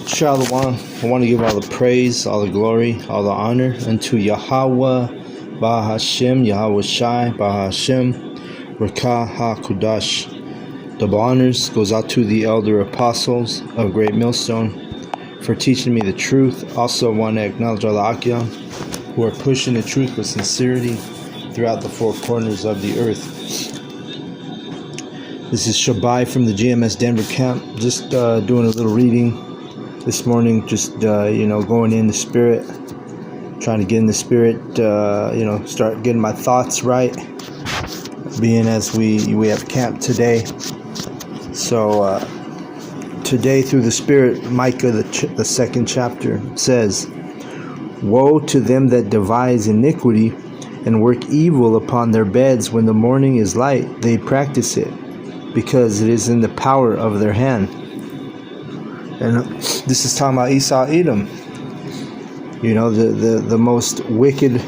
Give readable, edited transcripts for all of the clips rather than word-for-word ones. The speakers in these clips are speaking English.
Shalom. I want to give all the praise, all the glory, all the honor unto Yahweh, Bahashem, Yahweh Shai, Bahashem, Rakah HaKudash. Double honors goes out to the elder apostles of Great Millstone for teaching me the truth. Also want to acknowledge all the Akyam who are pushing the truth with sincerity throughout the four corners of the earth. This is Shabai from the GMS Denver camp. Just doing a little reading this morning, just going in the spirit, trying to get in the spirit, start getting my thoughts right, being as we have camp today. So today through the spirit, Micah the second chapter says, "Woe to them that devise iniquity and work evil upon their beds. When the morning is light, they practice it, because it is in the power of their hand." And this is talking about Esau, Edom. The most wicked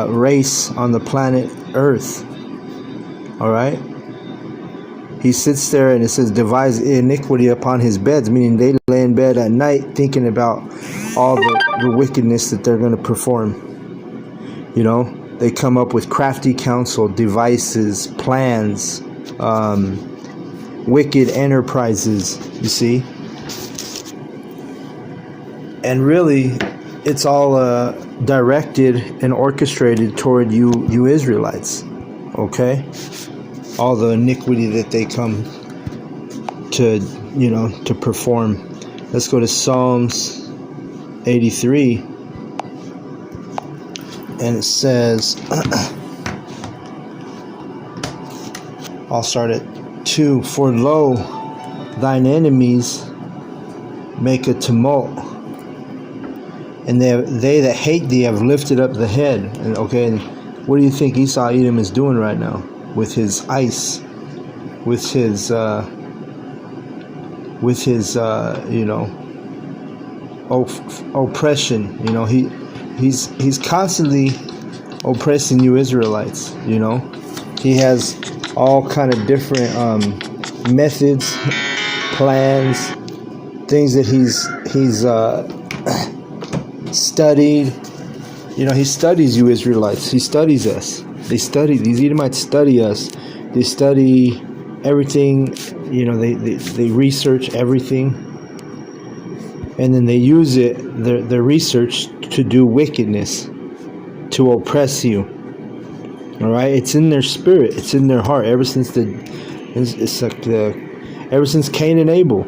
race on the planet Earth. All right. He sits there and it says, "devise iniquity upon his beds," meaning they lay in bed at night thinking about all the wickedness that they're going to perform. They come up with crafty counsel, devices, plans, wicked enterprises, you see. And really, it's all directed and orchestrated toward you Israelites, okay? All the iniquity that they come to perform. Let's go to Psalms 83, and it says, I'll start at 2. "For lo, thine enemies make a tumult, and they that hate thee have lifted up the head." And what do you think Esau Edom is doing right now with his ice, with his oppression? He's constantly oppressing you Israelites. He has all kind of different methods, plans, things that he's studied. He studies you Israelites. He studies us. These Edomites study us. They study everything. They research everything, and then they use their research to do wickedness, to oppress you. All right, it's in their spirit, it's in their heart. Ever since Cain and Abel.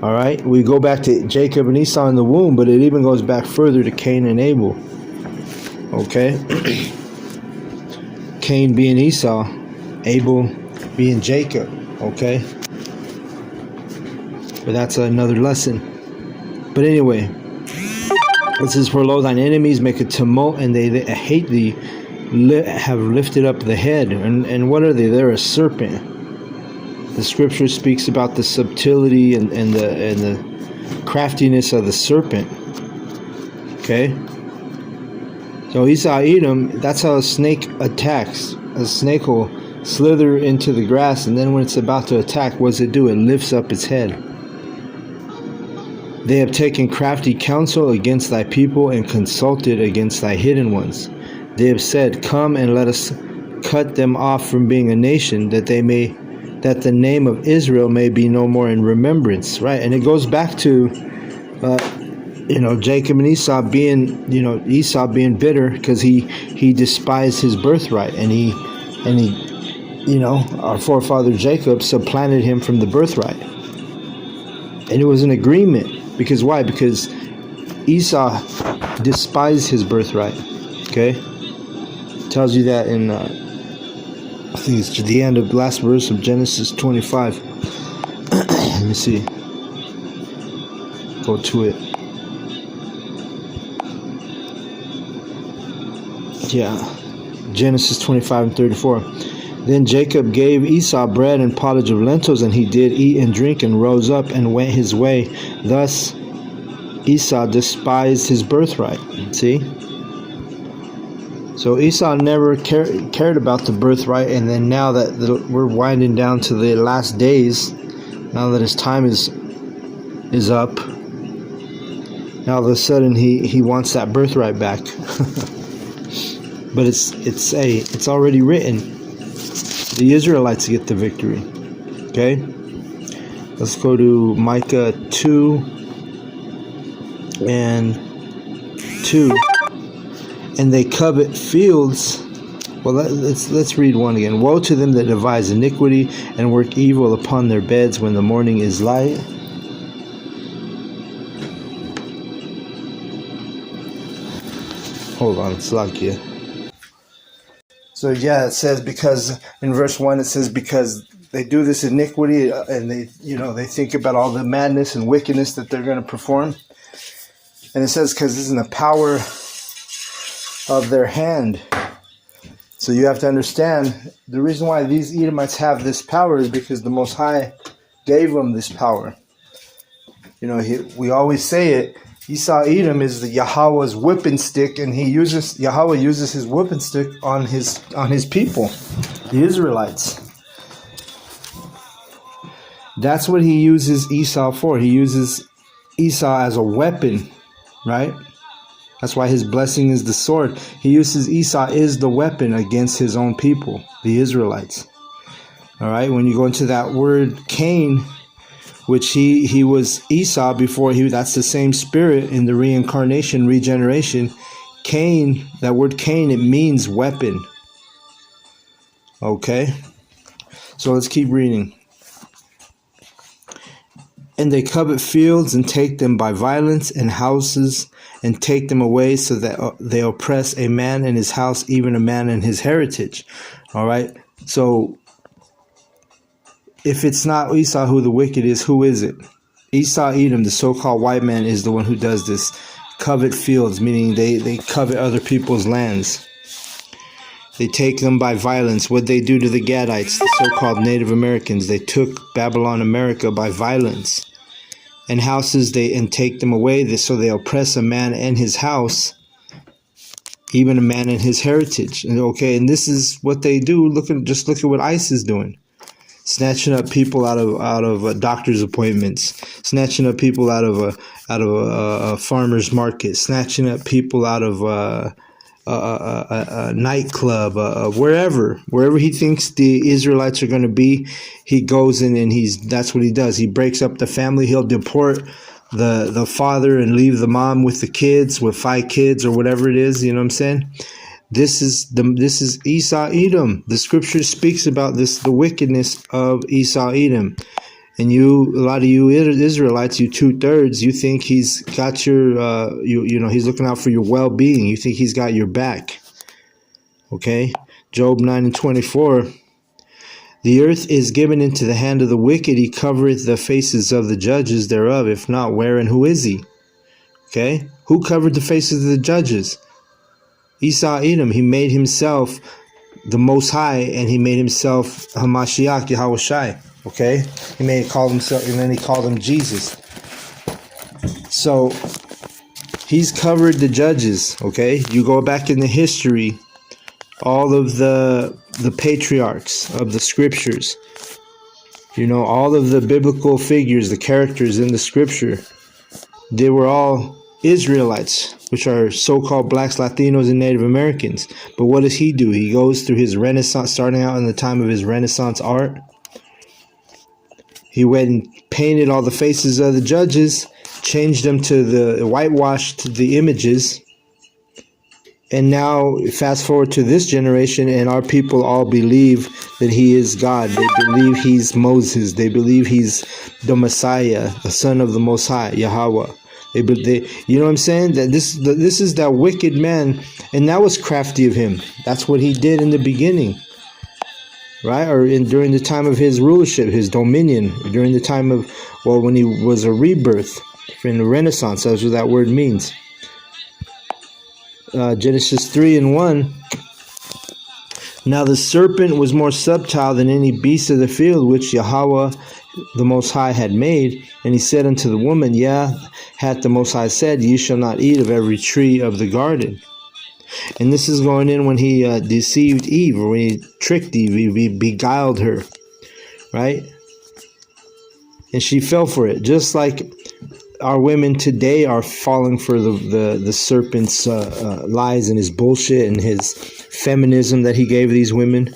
All right, we go back to Jacob and Esau in the womb, but it even goes back further to Cain and Abel. Okay, Cain being Esau, Abel being Jacob. Okay, but that's another lesson. But anyway, it says, "For lo, thine enemies make a tumult, and they that hate thee have lifted up the head." And what are they? They're a serpent. The scripture speaks about the subtlety and the craftiness of the serpent. Okay? So Esau Edom, that's how a snake attacks. A snake will slither into the grass, and then when it's about to attack, what does it do? It lifts up its head. "They have taken crafty counsel against thy people, and consulted against thy hidden ones. They have said, Come and let us cut them off from being a nation, that the name of Israel may be no more in remembrance." Right, and it goes back to Jacob and Esau being Esau being bitter because he despised his birthright, and he our forefather Jacob supplanted him from the birthright, and it was an agreement. Because why? Because Esau despised his birthright. Okay, tells you that in I think it's the end of the last verse of Genesis 25. Let me see. Go to it. Yeah, Genesis 25:34. "Then Jacob gave Esau bread and pottage of lentils, and he did eat and drink, and rose up and went his way. Thus Esau despised his birthright." See? So Esau never cared about the birthright, and then now that we're winding down to the last days, now that his time is is up. Now all of a sudden he wants that birthright back. But it's already written. The Israelites get the victory. Okay? Let's go to Micah 2 and 2. And they covet fields. Well, let's read one again. Woe to them that devise iniquity and work evil upon their beds when the morning is light. Hold on, it's Slakia. So yeah, it says because in verse 1 it says because they do this iniquity and they think about all the madness and wickedness that they're going to perform. And it says because this is in the power of their hand. So you have to understand the reason why these Edomites have this power is because the Most High gave them this power. We always say it. Esau Edom is the Yahweh's whipping stick, and Yahweh uses his whipping stick on his people, the Israelites. That's what he uses Esau for. He uses Esau as a weapon, right? That's why his blessing is the sword. He uses Esau is the weapon against his own people, the Israelites. All right, when you go into that word Cain, which he was Esau before that's the same spirit in the reincarnation, regeneration. Cain, that word Cain, it means weapon. Okay, so let's keep reading. And they covet fields and take them by violence, and houses and take them away, so that they oppress a man and his house, even a man and his heritage. All right, so if it's not Esau who the wicked is, who is it? Esau Edom, the so-called white man, is the one who does this. Covet fields, meaning they covet other people's lands. They take them by violence. What they do to the Gadites, the so-called Native Americans, they took Babylon, America by violence. And houses, and take them away, so they oppress a man and his house, even a man and his heritage. And and this is what they do. Just look at what ICE is doing. Snatching up people out of doctor's appointments, snatching up people out of a farmer's market, snatching up people out of a nightclub, wherever he thinks the Israelites are going to be, he goes in and that's what he does. He breaks up the family. He'll deport the father and leave the mom with the kids, with 5 kids or whatever it is. You know what I'm saying? This is Esau Edom. The scripture speaks about this, the wickedness of Esau Edom. And a lot of you Israelites, you 2/3, you think he's got your, he's looking out for your well-being. You think he's got your back. Okay? Job 9:24. The earth is given into the hand of the wicked. He covereth the faces of the judges thereof. If not, where and who is he? Okay? Who covered the faces of the judges? Esau Edom. He made himself the Most High, and he made himself Hamashiach, Yahweh Shai. Okay, he called himself, and then he called him Jesus. So he's covered the judges. Okay, you go back in the history, all of the patriarchs of the scriptures. All of the biblical figures, the characters in the scripture, they were all Israelites, which are so-called blacks, Latinos, and Native Americans. But what does he do? He goes through his Renaissance, starting out in the time of his Renaissance art. He went and painted all the faces of the judges, changed them whitewashed the images. And now, fast forward to this generation, and our people all believe that he is God. They believe he's Moses. They believe he's the Messiah, the Son of the Most High, Yahweh. You know what I'm saying? That this is that wicked man, and that was crafty of him. That's what he did in the beginning, right? Or during the time of his rulership, his dominion, during the time of, when he was a rebirth in the Renaissance. That's what that word means. Genesis 3:1. Now the serpent was more subtile than any beast of the field which Yahweh the Most High had made. And he said unto the woman, hath the Most High said, ye shall not eat of every tree of the garden. And this is going in when he deceived Eve, or when he tricked Eve, he beguiled her, right? And she fell for it. Just like our women today are falling for the serpent's lies and his bullshit and his feminism that he gave these women.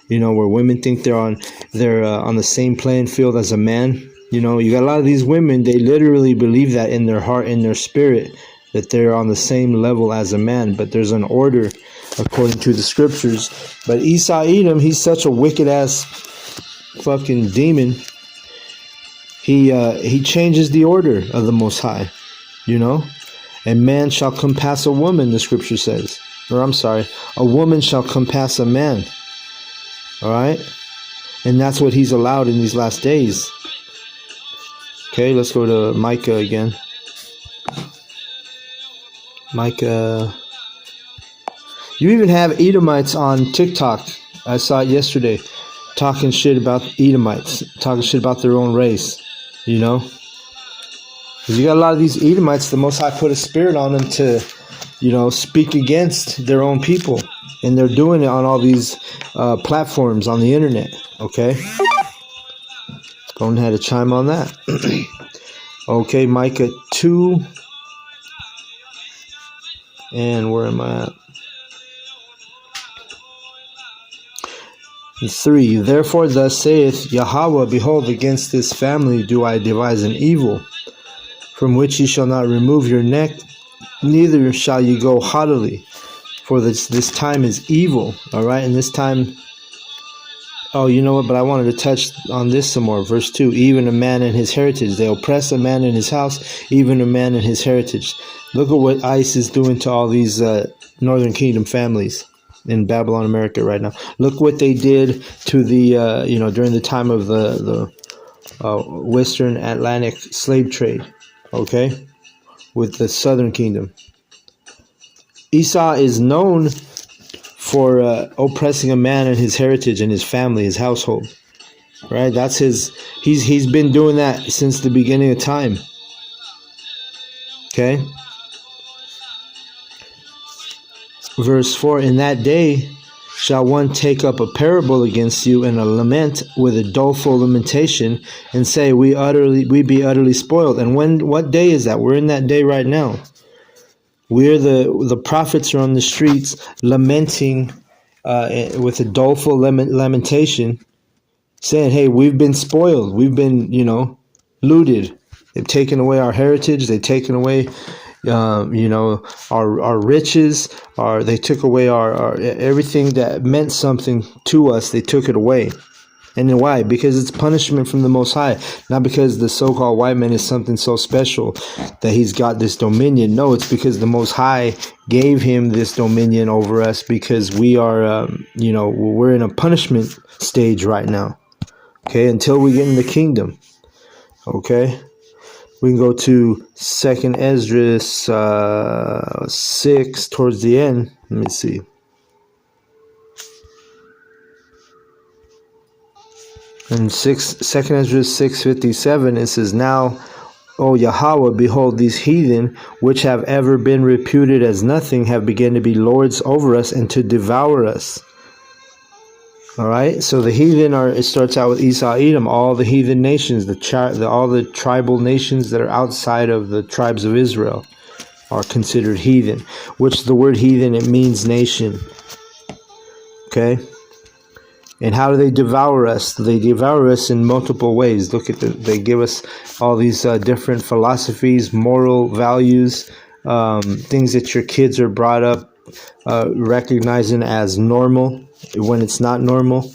Where women think they're on the same playing field as a man. You got a lot of these women, they literally believe that in their heart, in their spirit, that they're on the same level as a man, but there's an order according to the scriptures. But Esau Edom, he's such a wicked ass fucking demon. He changes the order of the Most High, and man shall compass a woman, the scripture says. Or I'm sorry, a woman shall compass a man. All right, and that's what he's allowed in these last days. Okay, let's go to Micah again. Micah. You even have Edomites on TikTok. I saw it yesterday, talking shit about Edomites, talking shit about their own race. Because you got a lot of these Edomites, the Most High put a spirit on them to, speak against their own people. And they're doing it on all these platforms on the internet, okay? Go ahead and chime on that. Okay, Micah 2. And where am I at? 3. Therefore thus saith Yahweh, behold, against this family do I devise an evil, from which ye shall not remove your neck, neither shall ye go haughtily. For this time is evil, all right? And this time, oh, you know what? But I wanted to touch on this some more. Verse 2, even a man and his heritage. They oppress a man in his house, even a man and his heritage. Look at what ICE is doing to all these Northern Kingdom families in Babylon, America right now. Look what they did to the, during the time of the Western Atlantic slave trade, okay? With the Southern Kingdom. Esau is known for oppressing a man and his heritage and his family, his household. Right? That's he's been doing that since the beginning of time. Okay? Verse 4, in that day shall one take up a parable against you and a lament with a doleful lamentation and say, we be utterly spoiled. And what day is that? We're in that day right now. We're the prophets are on the streets lamenting with a doleful lamentation, saying, hey, we've been spoiled. We've been, looted. They've taken away our heritage. They've taken away, our riches. They took away our everything that meant something to us. They took it away. And then why? Because it's punishment from the Most High. Not because the so-called white man is something so special that he's got this dominion. No, it's because the Most High gave him this dominion over us because we are, we're in a punishment stage right now. Okay, until we get in the kingdom. Okay, we can go to 2nd Esdras 6 towards the end. Let me see. In 2nd Esdras 6:57, it says, now, O Yahweh, behold, these heathen, which have ever been reputed as nothing, have begun to be lords over us and to devour us. All right, so the heathen it starts out with Esau, Edom, all the heathen nations, all the tribal nations that are outside of the tribes of Israel are considered heathen, which the word heathen, it means nation. Okay? And how do they devour us? They devour us in multiple ways. Look at they give us all these different philosophies, moral values, things that your kids are brought up recognizing as normal when it's not normal,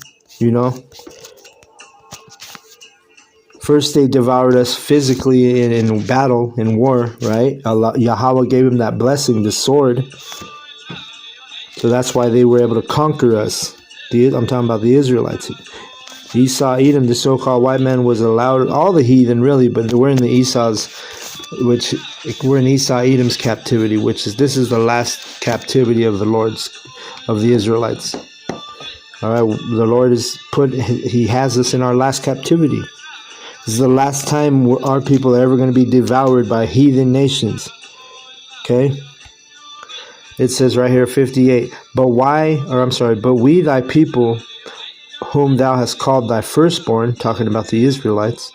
First, they devoured us physically in battle, in war, right? Yahweh gave him that blessing, the sword. So that's why they were able to conquer us. I'm talking about the Israelites. Esau, Edom, the so-called white man, was allowed, all the heathen really, but we're in the we're in Esau, Edom's captivity, this is the last captivity of the Israelites. All right, the Lord he has us in our last captivity. This is the last time our people are ever going to be devoured by heathen nations. Okay? It says right here, 58, but we thy people, whom thou hast called thy firstborn, talking about the Israelites,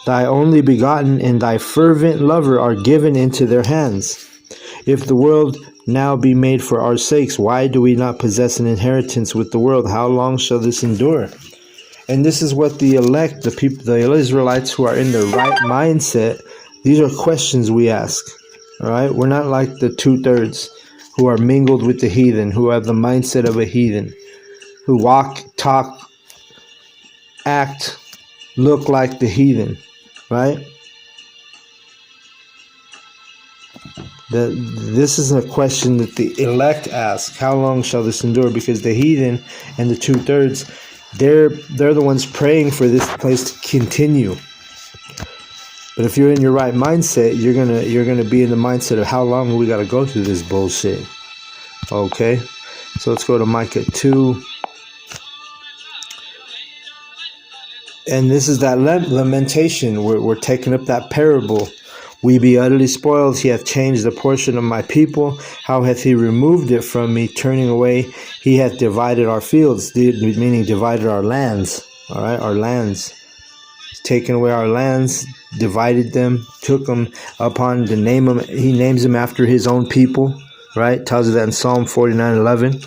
Thy only begotten and thy fervent lover are given into their hands. If the world now be made for our sakes, why do we not possess an inheritance with the world? How long shall this endure? And this is what the elect, the people, the Israelites who are in the right mindset, these are questions we ask. All right? We're not like the 2/3 who are mingled with the heathen, who have the mindset of a heathen, who walk, talk, act, look like the heathen, right? This is a question that the elect ask. How long shall this endure? Because the heathen and the 2/3, they're the ones praying for this place to continue. But if you're in your right mindset, you're gonna be in the mindset of how long we got to go through this bullshit. Okay, so let's go to Micah 2. And this is that lamentation. We're taking up that parable. We be utterly spoiled. He hath changed the portion of my people. How hath he removed it from me, turning away? He hath divided our fields, meaning divided our lands. All right, our lands. He's taken away our lands, divided them, took them upon to name them. He names them after his own people. Right, tells you that in Psalm 49:11.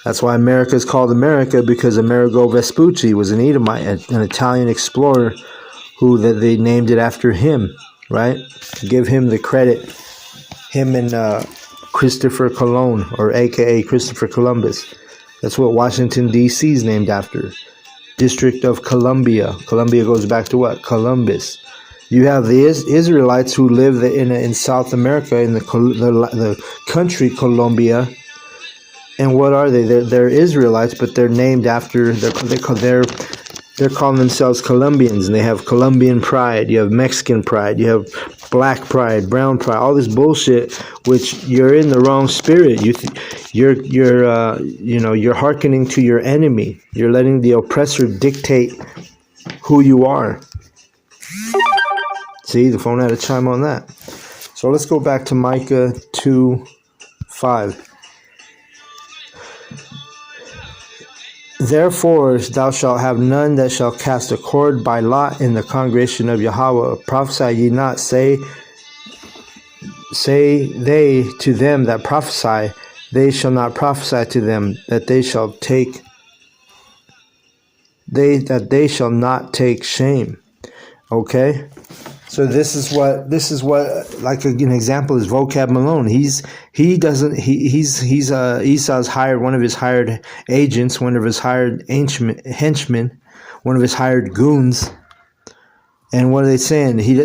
That's why America is called America, because Amerigo Vespucci was an Edomite, an Italian explorer, who that they named it after him, right? Give him the credit. Him and Christopher Colon, or AKA Christopher Columbus. That's what Washington, D.C. is named after. District of Columbia. Columbia goes back to what? Columbus. You have the Israelites who live in South America, in the country Colombia. And what are they? They're Israelites, but they're named after. They're calling themselves Colombians, and they have Colombian pride. You have Mexican pride. You have black pride, brown pride. All this bullshit, which you're in the wrong spirit. You're hearkening to your enemy. You're letting the oppressor dictate who you are. See, the phone had a chime on that. So let's go back to Micah 2:5. Therefore thou shalt have none that shall cast a cord by lot in the congregation of Yahweh. Prophesy ye not, say they to them that prophesy, they shall not prophesy to them, that they shall not take shame. Okay? So this is what like an example is Vocab Malone. Esau's hired one of his hired agents, one of his hired henchmen, one of his hired goons. And what are they saying? He's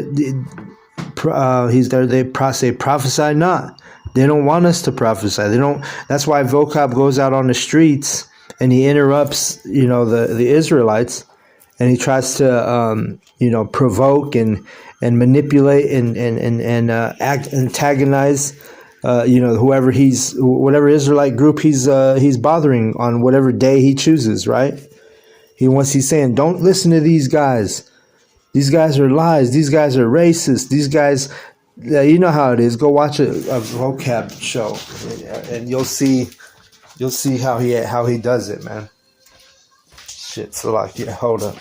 there. They say prophesy not. They don't want us to prophesy. They don't. That's why Vocab goes out on the streets and he interrupts, the Israelites, and he tries to provoke and manipulate and antagonize whatever Israelite group he's bothering on whatever day he chooses, right? He's saying, don't listen to these guys. These guys are lies. These guys are racist. These guys, you know how it is. Go watch a Vocab show, and you'll see how he does it, man. Shit, so hold up.